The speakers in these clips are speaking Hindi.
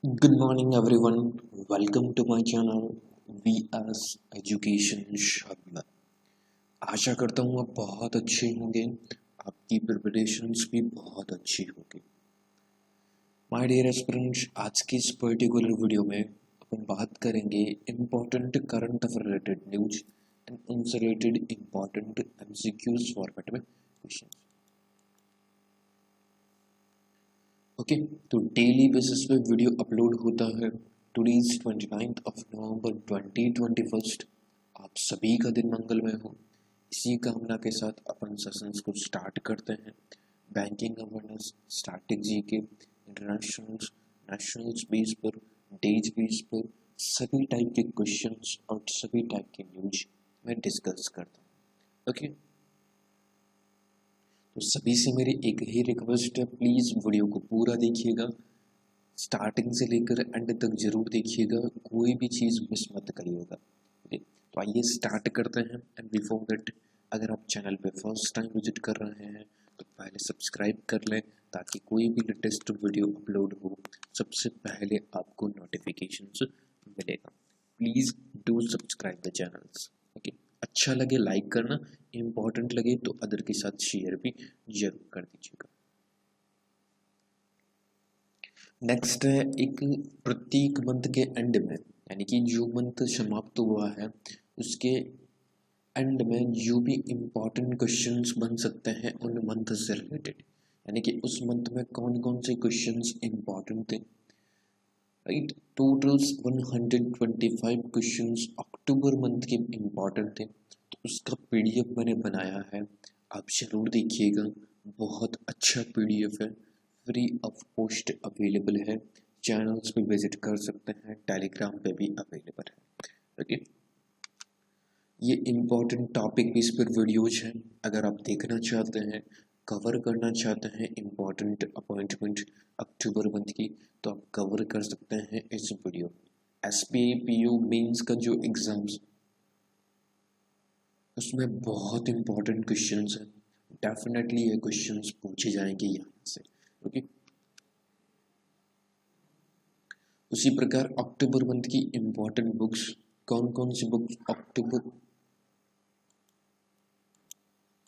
Good morning, everyone. Welcome to my channel VS Education Shab। आशा करता हूँ आप बहुत अच्छे होंगे, आपकी प्रिपरेशंस भी बहुत अच्छी होगी। माय डियर एस्पिरेंट्स, आज की इस पर्टिकुलर वीडियो में अपन बात करेंगे important current affair related news and उनसे रिलेटेड इम्पोर्टेंट एमसीक्यूज फॉर्मेट में क्वेश्चन। ओके, तो डेली बेसिस पे वीडियो अपलोड होता है। Today is 29th of November 2021। आप सभी का दिन मंगलमय हो, इसी कामना के साथ अपन सेशंस को स्टार्ट करते हैं। Banking awareness, static GK, international national base पर, डेज बेस पर सभी टाइप के क्वेश्चंस और सभी टाइप के न्यूज मैं डिस्कस करता हूँ। ओके, तो सभी से मेरी एक ही रिक्वेस्ट है, प्लीज़ वीडियो को पूरा देखिएगा, स्टार्टिंग से लेकर एंड तक जरूर देखिएगा, कोई भी चीज़ मिस मत करिएगा। तो आइए स्टार्ट करते हैं। एंड बिफोर दैट, अगर आप चैनल पे फर्स्ट टाइम विजिट कर रहे हैं तो पहले सब्सक्राइब कर लें, ताकि कोई भी लेटेस्ट वीडियो अपलोड हो सबसे पहले आपको नोटिफिकेशंस मिलेगा। Please do subscribe the channels. Okay, अच्छा लगे लाइक करना, इम्पोर्टेंट लगे तो अदर के साथ शेयर भी जरूर कर दीजिएगा। नेक्स्ट है एक, प्रत्येक मंथ के एंड में, यानी कि जो मंथ समाप्त हुआ है उसके एंड में जो भी इम्पोर्टेंट क्वेश्चंस बन सकते हैं उन मंथ से रिलेटेड, यानी कि उस मंथ में कौन कौन से क्वेश्चंस इम्पोर्टेंट थे। राइट, टोटल्स 125 क्वेश्चंस अक्टूबर मंथ के इम्पोर्टेंट थे, तो उसका पीडीएफ मैंने बनाया है, आप जरूर देखिएगा। बहुत अच्छा पीडीएफ है, फ्री ऑफ कॉस्ट अवेलेबल है। चैनल्स पे विजिट कर सकते हैं, टेलीग्राम पे भी अवेलेबल है। ओके, ये इम्पोर्टेंट टॉपिक भी इस पर वीडियोज हैं, अगर आप देखना चाहते हैं, कवर करना चाहते हैं इम्पोर्टेंट अपॉइंटमेंट अक्टूबर मंथ की, तो आप कवर कर सकते हैं इस वीडियो। SPA-PO मेंस का जो एग्ज़ाम्स, उसमें बहुत इम्पोर्टेंट क्वेश्चंस हैं, डेफिनेटली ये क्वेश्चंस पूछे जाएंगे यहाँ से। ओके, उसी प्रकार अक्टूबर मंथ की इम्पोर्टेंट बुक्स, कौन कौन सी बुक्स अक्टूबर,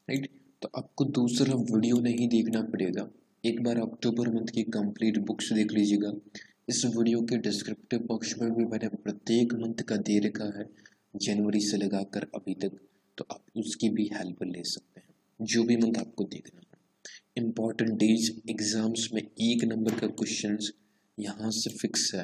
राइट, तो आपको दूसरा वीडियो नहीं देखना पड़ेगा, एक बार अक्टूबर मंथ की कंप्लीट बुक्स देख लीजिएगा। इस वीडियो के डिस्क्रिप्टिव बॉक्स में भी मैंने प्रत्येक मंथ का दे रखा है, जनवरी से लगाकर अभी तक, तो आप उसकी भी हेल्प ले सकते हैं जो भी मंथ आपको देखना है। इम्पॉर्टेंट डेज एग्जाम्स में एक नंबर का क्वेश्चंस यहाँ से फिक्स है,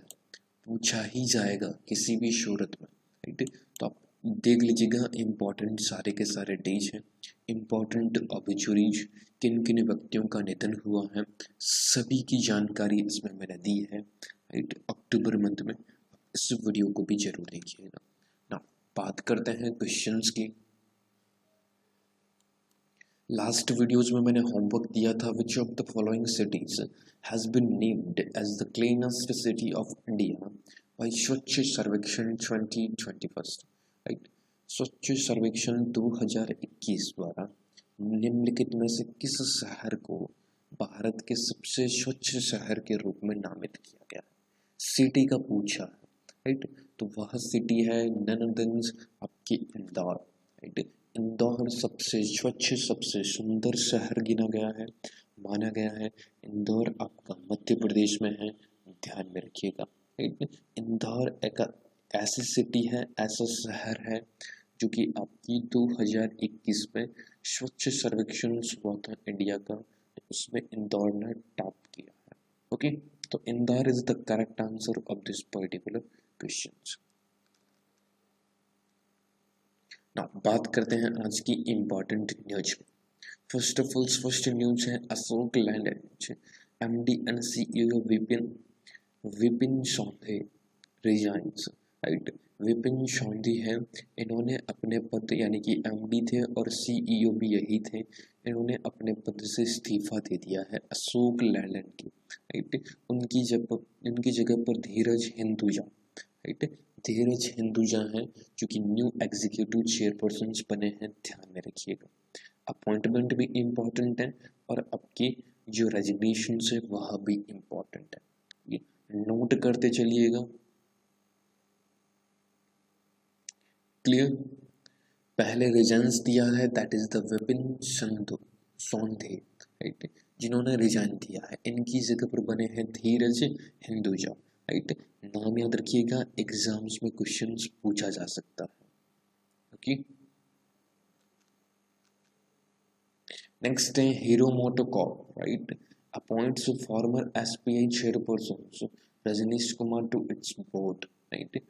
पूछा ही जाएगा किसी भी शूरत में। राइट, तो आप देख लीजिएगा, इम्पोर्टेंट सारे के सारे डेज हैं, इम्पोर्टेंट ऑब्ituरीज, किन किन व्यक्तियों का निधन हुआ है, सभी की जानकारी इसमें मैंने दी है। राइट, अक्टूबर मंथ में इस वीडियो को भी जरूर देखिएगा ना। बात करते हैं क्वेश्चंस की। लास्ट वीडियोस में मैंने होमवर्क दिया था, which of the following cities has been named as the cleanest city of India by Swachh Survekshan 2021। Right, स्वच्छ सर्वेक्षण 2021 द्वारा निम्नलिखित में से किस शहर को भारत के सबसे स्वच्छ शहर के रूप में नामित किया गया है? सिटी का पूछा है। राइट, तो वह सिटी है नन अदर आपकी इंदौर। राइट, इंदौर सबसे स्वच्छ सबसे सुंदर शहर गिना गया है, माना गया है। इंदौर आपका मध्य प्रदेश में है, ध्यान में रखिएगा। राइट, इंदौर एक ऐसी सिटी है, ऐसा शहर है जो कि आपकी 2021 में स्वच्छ सर्वेक्षण हुआ था इंडिया का, उसमें इंदौर ने टॉप किया है। ओके, तो Indore is the correct answer of this particular question. ना बात करते हैं आज की important news. First of all, first news है Ashok Leyland MD and CEO Vipin Chaudhary resigns. Right, Vipin Chaudhary है, इन्होंने अपने पद, यानी कि MD थे और CEO भी यही थे, इन्होंने अपने पद से इस्तीफा दे दिया है अशोक लैलैंड की। राइट, उनकी जगह पर धीरज हिंदुजा। राइट, धीरज हिंदुजा हैं जो कि न्यू एग्जीक्यूटिव चेयरपर्सन बने हैं, ध्यान में रखिएगा। अपॉइंटमेंट भी इम्पोर्टेंट है और आपकी जो रेजिग्नेशन है वह भी इम्पोर्टेंट है। ये नोट करते चलिएगा। क्लियर। पहले रिजाइंस दिया है, that is the Vipin Chandra Sondhe, right, जिन्होंने रिजाइन दिया है। इनकी जगह पर बने हैं धीरज हिंदुजा, राइट। नाम याद रखिएगा, एग्जाम्स में क्वेश्चंस पूछा जा सकता है। ओके, नेक्स्ट है Hero MotoCorp, right, appoints former SBI chairperson Rajneesh Kumar to its board, right.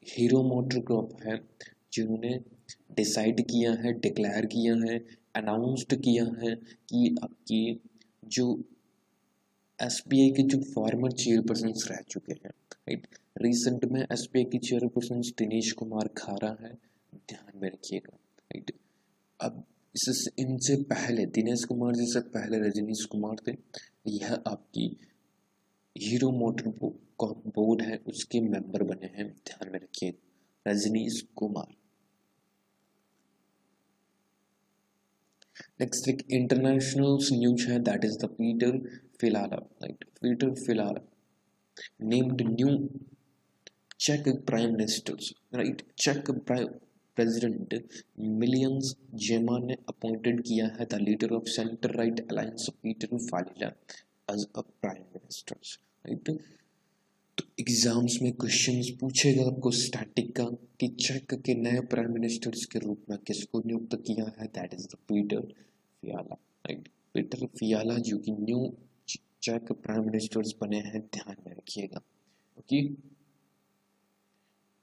Hero MotoCorp है जिन्होंने डिसाइड किया है, डिक्लेयर किया है, अनाउंस्ड किया है कि आपकी जो एसबीआई के जो फॉर्मर चेयरपर्सन रह चुके हैं, राइट, रिसेंट में एसबीआई की चेयरपर्सन दिनेश कुमार खारा है, ध्यान में रखिएगा, राइट। अब इससे इनसे पहले दिनेश कुमार जी से पहले रजनीश कुमार थे। यह आपकी हीरो मोटर बोर्ड है, उसके मेंबर बने हैं, ध्यान में रखिए, रजनीश कुमार। नेक्स्ट एक इंटरनेशनल न्यूज है, that is the Peter फिलाला, right, Peter फिलाला named new check prime ministers, right, check president millions जेमान ने अपॉइंटेड किया है the leader of centre right alliance Peter फालिला as a prime minister, right. तो एग्जाम्स में क्वेश्चंस पूछेगा आपको स्टैटिक का कि चेक के नए प्राइम मिनिस्टर्स के रूप में किसको नियुक्त किया है, that is the Peter Fiala, right, Peter Fiala जो कि न्यू चेक प्राइम मिनिस्टर्स बने हैं, ध्यान में रखिएगा। ओके,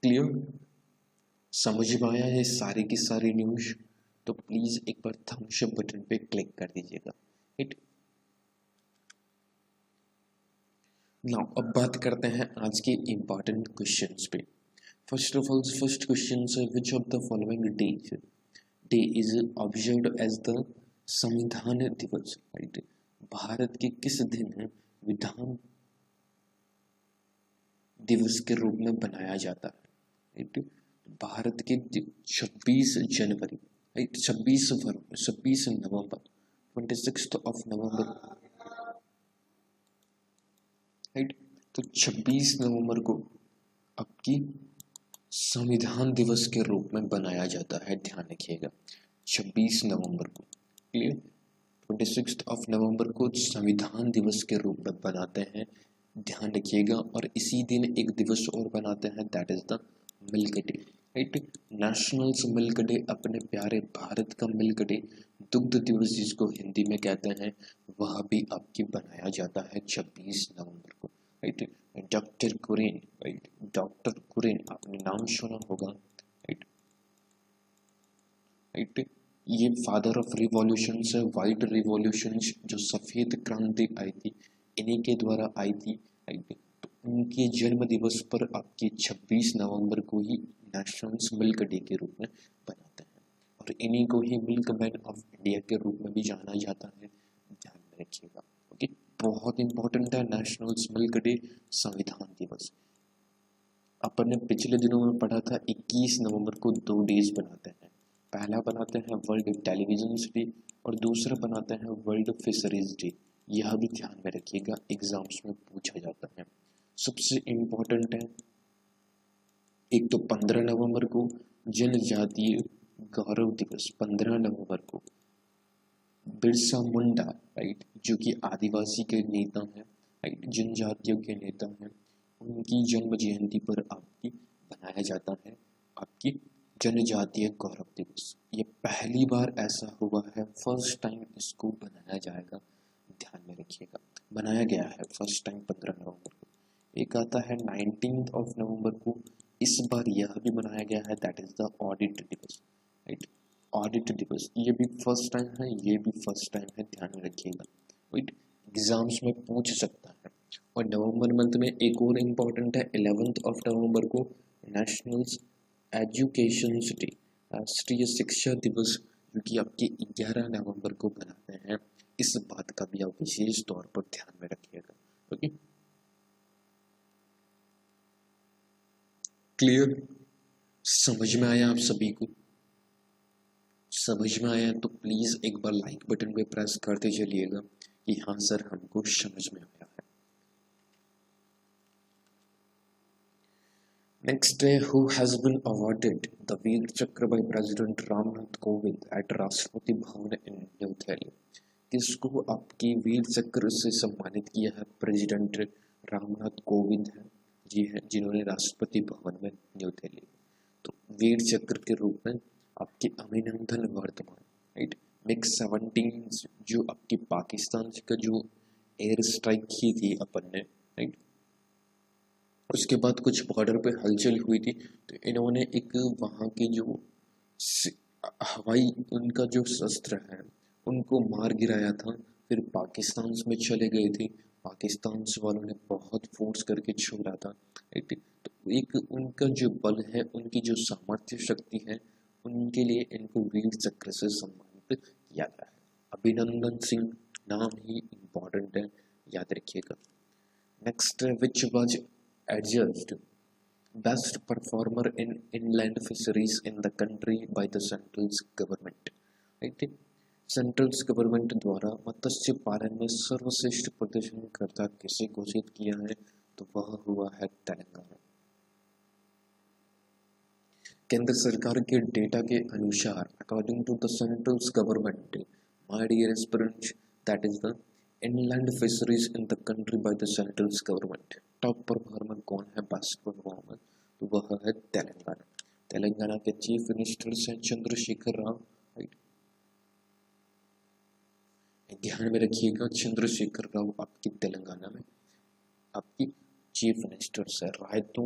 क्लियर, समझ में आया है सारी की सारी न्यूज? तो प्लीज एक बार थम्स अप बटन पे क्लिक कर दीजिएगा, राइट। नाउ अब बात करते हैं आज के इंपॉर्टेंट क्वेश्चंस पे। First of all, first question है which of the following day is observed as the संविधान दिवस, राइट। भारत के किस दिन विधान दिवस के रूप में बनाया जाता है, राइट। भारत के 26 जनवरी, राइट, 26 नवंबर, 26 ऑफ नवंबर, राइट। तो 26 नवंबर को आपकी संविधान दिवस के रूप में बनाया जाता है, ध्यान रखिएगा, 26 नवंबर को, क्लियर। 26 ऑफ नवंबर को संविधान दिवस के रूप में बनाते हैं, ध्यान रखिएगा। और इसी दिन एक दिवस और बनाते हैं, that is the milk day, right, nationals milk day, अपने प्यारे भारत का मिल्क डे, दुग्ध दिवस जिसको हिंदी में कहते हैं, वह भी आपकी बनाया जाता है 26 नवंबर को, राइट। डॉक्टर कुरेन, राइट, डॉक्टर कुरेन आपने नाम सुना होगा, राइट, राइट, ये फादर ऑफ रिवॉल्यूशन है, वाइट रिवॉल्यूशन जो सफेद क्रांति आई थी, इन्हीं के द्वारा आई थी, राइट। तो उनके जन्म दिवस पर आपकी 26 नवंबर को ही नेशनल मिल्क डे के रूप में बनाते हैं, और इन्हीं को ही मिल्क मैन ऑफ इंडिया के रूप में भी जाना जाता है, ध्यान में रखिएगा। ओके, बहुत इंपॉर्टेंट है नेशनल मिल्क डे, संविधान दिवस। अपन ने पिछले दिनों में पढ़ा था 21 नवंबर को 2 डेज बनाते हैं, पहला बनाते हैं वर्ल्ड टेलीविजन डे और दूसरा बनाते हैं वर्ल्ड फिशरीज डे, यह भी ध्यान में रखिएगा, एग्जाम्स में पूछा जाता है। सबसे इम्पोर्टेंट है, एक तो 15 नवंबर को जनजातीय गौरव दिवस, 15 नवंबर को बिरसा मुंडा, राइट, जो कि आदिवासी के नेता हैं, राइट, जनजातियों के नेता हैं, उनकी जन्म जयंती पर आपकी बनाया जाता है आपकी जनजातीय गौरव दिवस। ये पहली बार ऐसा हुआ है, फर्स्ट टाइम इसको बनाया जाएगा, ध्यान में रखिएगा, बनाया गया है फर्स्ट टाइम 15 नवंबर को। एक आता है 19 ऑफ नवंबर को, इस बार यह भी बनाया गया है, दैट इज द ऑडिट दिवस, राइट, ऑडिट दिवस, ये भी फर्स्ट टाइम है, ये भी फर्स्ट टाइम है, ध्यान में रखिएगा, राइट, एग्जाम्स में पूछ सकता है। और नवंबर मंथ में एक और इम्पॉर्टेंट है, 11 ऑफ नवंबर को नेशनल एजुकेशन डे, राष्ट्रीय शिक्षा दिवस, जो कि आपके 11 नवंबर को बनाते हैं, इस बात का भी आप विशेष तौर पर ध्यान में रखिएगा। ओके, क्लियर, समझ में आया आप सभी को? समझ में आया तो प्लीज एक बार लाइक बटन पे प्रेस करते चलिएगा कि हाँ सर हमको समझ में आया है। नेक्स्ट है who has been awarded the Vir Chakra by president Ramnath Kovind at Rashtrapati Bhavan in new Delhi. किसको आपकी वीर चक्र से सम्मानित किया है? प्रेसिडेंट रामनाथ कोविंद है जी है जिन्होंने राष्ट्रपति भवन में न्यू दिल्ली तो वीर चक्र के रूप में आपके अभिनंदन वर्तमान राइट मिग 17 जो आपकी पाकिस्तान का जो एयर स्ट्राइक की थी अपन ने राइट उसके बाद कुछ बॉर्डर पे हलचल हुई थी तो इन्होंने एक वहाँ के जो हवाई उनका जो शस्त्र है उनको मार गिराया था फिर पाकिस्तान में चले गए थे पाकिस्तान वालों ने बहुत फोर्स करके छोड़ा था राइट तो एक उनका जो बल है उनकी जो सामर्थ्य शक्ति है उनके लिए इनको वीर चक्र से सम्मानित किया गया है। अभिनंदन सिंह नाम ही इम्पोर्टेंट है, याद रखिएगा। Next which was adjudged best performer in inland fisheries in the country by the central government right central government द्वारा मत्स्य पालन में सर्वश्रेष्ठ प्रदर्शन करता किसे घोषित किया है तो वह हुआ है तेलंगाना। केंद्र सरकार के डेटा के अनुसार according to the central government my dear aspirants that is the inland fisheries in the country by the central government top performer कौन है बेस्ट परफॉर्मर तो वह है तेलंगाना। तेलंगाना के चीफ मिनिस्टर हैं चंद्रशेखर राव राइट ध्यान में रखिएगा चंद्रशेखर राव आपकी तेलंगाना में आपकी चीफ मिनिस्टर है रायतू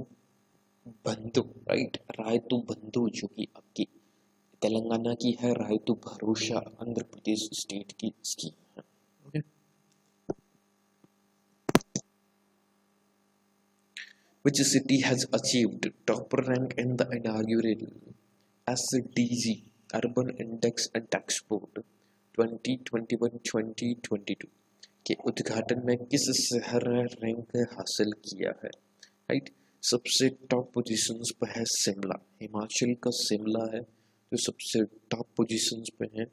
बंधु राइट रायतू बंधु जो कि आपकी तेलंगाना की है रायतू भरोसा आंध्र प्रदेश स्टेट की स्कीम है। Which city has achieved top rank in the inaugural SDG Urban Index and Export 2021-2022 के उद्घाटन में किस शहर ने रैंक हासिल किया है? राइट सबसे टॉप पोजीशंस पे है शिमला, हिमाचल का शिमला है जो सबसे टॉप पोजीशंस पे है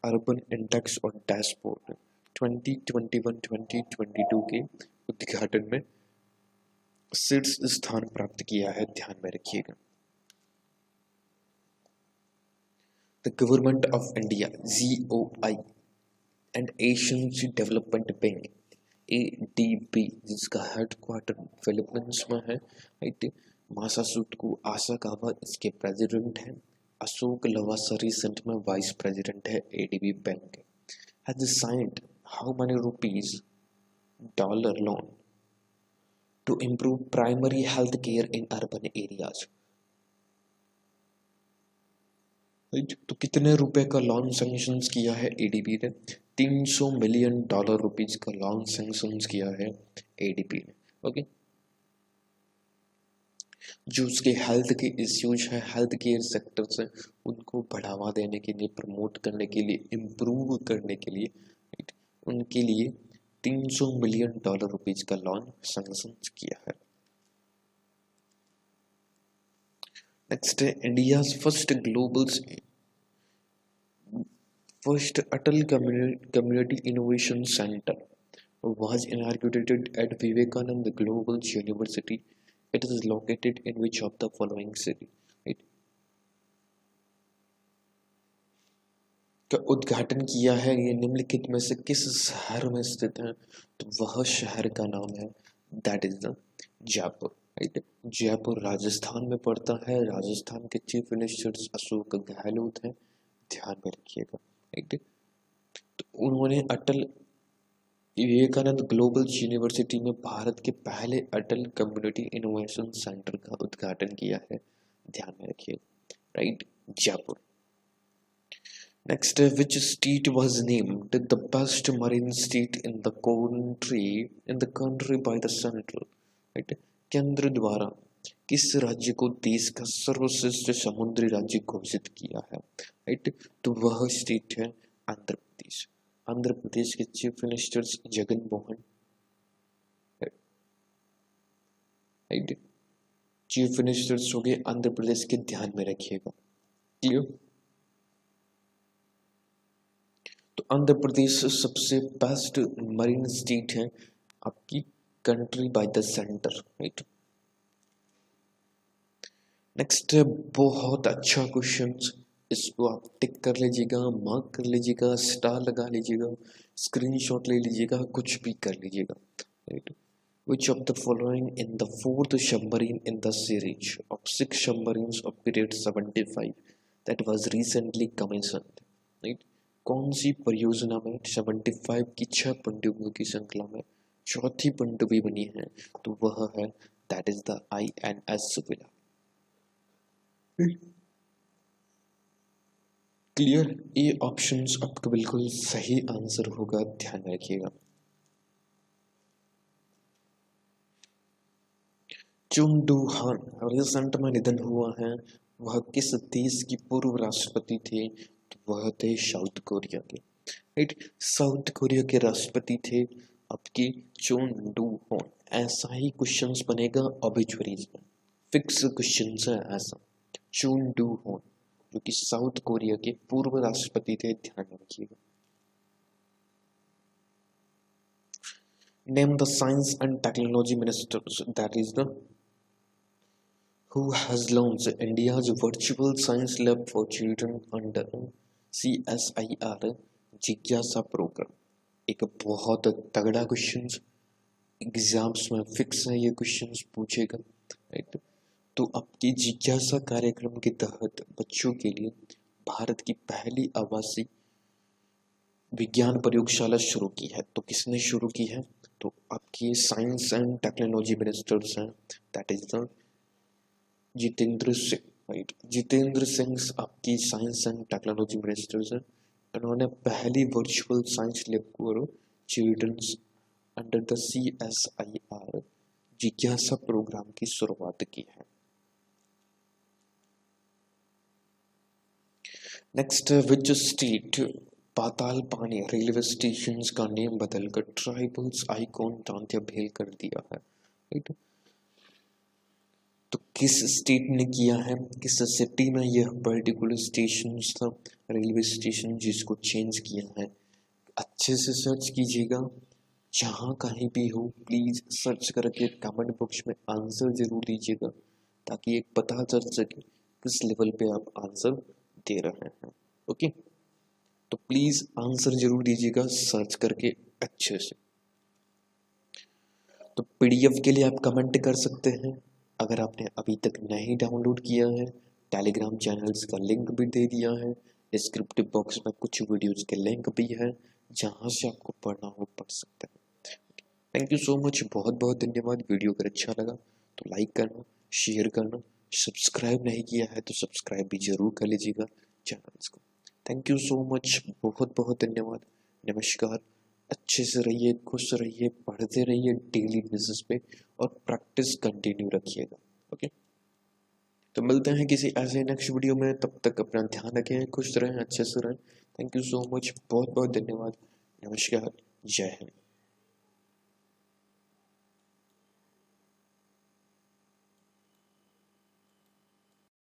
अर्बन इंडेक्स और डैशबोर्ड 2021-2022 के उद्घाटन में शीर्ष स्थान प्राप्त किया है, ध्यान में रखिएगा। The government of India GOI and Asian development bank ADB जिसका हेडक्वार्टर फिलीपींस में है राइट मासासुटकू आसाकावा इसके प्रेसिडेंट है अशोक लवासा सेंट में वाइस प्रेसिडेंट है ADB bank has signed how many rupees dollar loan to improve primary health care in urban areas तो कितने रुपए का लोन सैंक्शन किया है ADB ने? $300 मिलियन का लोन सैंक्शन किया है ADB ने। ओके जो उसके हेल्थ के इश्यूज है हेल्थ केयर सेक्टर से उनको बढ़ावा देने के लिए प्रमोट करने के लिए इम्प्रूव करने के लिए उनके लिए $300 मिलियन का लोन सैंक्शन किया है। नेक्स्ट है India's first Atal community innovation centre was inaugurated at Vivekananda Global University. It is located in which of the following city? Right? का उद्घाटन किया है ये निम्नलिखित में से किस शहर में स्थित है तो वह शहर का नाम है that is the Jaipur right Jaipur Rajasthan में पड़ता है राजस्थान के चीफ मिनिस्टर अशोक गहलोत हैं ध्यान में रखिएगा राइट तो उन्होंने अटल विवेकानंद ग्लोबल यूनिवर्सिटी में भारत के पहले अटल कम्युनिटी इनोवेशन सेंटर का उद्घाटन किया है ध्यान में रखिएगा right Jaipur. Next, which state was named the best marine state in the country by the central? Right? केंद्र द्वारा किस राज्य को देश का सर्वश्रेष्ठ समुद्री राज्य घोषित किया है? राइट तो वह स्टेट है आंध्र प्रदेश। आंध्र प्रदेश के chief minister Jagan Mohan right chief minister हो गए आंध्र प्रदेश के, ध्यान में रखिएगा। क्लियर तो आंध्र प्रदेश सबसे बेस्ट मरीन स्टेट है आपकी country by the centre right next है बहुत अच्छा क्वेश्चन, इसको आप टिक कर लीजिएगा, मार्क कर लीजिएगा, स्टार लगा लीजिएगा, स्क्रीनशॉट ले लीजिएगा, कुछ भी कर लीजिएगा, right. Which of the following in the fourth submarine in the series of 6 submarines of period 75 that was recently commissioned, right? कौन सी परियोजना में 75 की 6 पनडुब्बियों की श्रृंखला में चौथी पनडुब्बी बनी है? तो वह है दैट इज द INS सुविला। क्लियर, ये ऑप्शंस आपका बिल्कुल सही आंसर होगा, ध्यान रखिएगा। चुन डू हान रिसेंट में निधन हुआ है, वह किस देश की पूर्व राष्ट्रपति थे? तो वह थे साउथ कोरिया के, राइट। साउथ कोरिया के राष्ट्रपति थे आपके चुन डू हान। ऐसा ही क्वेश्चंस बनेगा ऑब्ituaries में, फिक्स क्वेश्चंस है ऐसा। चुन डू हान जो कि साउथ कोरिया के पूर्व राष्ट्रपति थे, ध्यान रखिएगा। Name the science and technology ministers that is the who has launched India's virtual science lab for children under CSIR जिज्ञासा प्रोग्राम। एक बहुत तगड़ा क्वेश्चन, एग्जाम्स में फिक्स है ये क्वेश्चन पूछेगा, राइट। तो आपकी जिज्ञासा कार्यक्रम के तहत बच्चों के लिए भारत की पहली आवासीय विज्ञान प्रयोगशाला शुरू की है। तो किसने शुरू की है? तो आपकी साइंस एंड टेक्नोलॉजी मिनिस्टर्स हैं, that is the Jitendra Singh, right. Jitendra Singh आपकी साइंस एंड टेक्नोलॉजी मिनिस्टर्स हैं। उन्होंने पहली वर्चुअल साइंस लैब को चिल्ड्रंस अंडर द CSIR जिज्ञासा प्रोग्राम की शुरुआत की है। नेक्स्ट, विच स्टेट पाताल पानी रेलवे स्टेशन का नेम बदलकर ट्राइबल्स आइकॉन तांत्या भेल कर दिया है, राइट। तो किस स्टेट ने किया है, किस सिटी में यह पर्टिकुलर स्टेशन था, रेलवे स्टेशन जिसको चेंज किया है? अच्छे से सर्च कीजिएगा, जहाँ कहीं भी हो प्लीज सर्च करके कमेंट बॉक्स में आंसर जरूर दीजिएगा, ताकि एक पता चल सके किस लेवल पे आप आंसर दे रहे हैं, ओके। तो प्लीज आंसर जरूर दीजिएगा सर्च करके अच्छे से। तो PDF के लिए आप कमेंट कर सकते हैं। अगर आपने अभी तक नहीं डाउनलोड किया है, टेलीग्राम चैनल्स का लिंक भी दे दिया है, डिस्क्रिप्टिव बॉक्स में कुछ वीडियोस के लिंक भी है, जहां से आपको पढ़ना हो पढ़ सकते हैं। थैंक यू सो मच, बहुत बहुत धन्यवाद। वीडियो अगर अच्छा लगा तो लाइक करना, शेयर करना, सब्सक्राइब नहीं किया है तो सब्सक्राइब भी जरूर कर लीजिएगा चैनल्स को। थैंक यू सो मच, बहुत बहुत धन्यवाद, नमस्कार। अच्छे से रहिए, खुश रहिए, पढ़ते रहिए डेली बेसिस पे और प्रैक्टिस कंटिन्यू रखिएगा, ओके। तो मिलते हैं किसी ऐसे नेक्स्ट वीडियो में, तब तक अपना ध्यान रखें, खुश रहें, अच्छे से रहें। थैंक यू सो मच, बहुत बहुत धन्यवाद, नमस्कार, जय हिंद।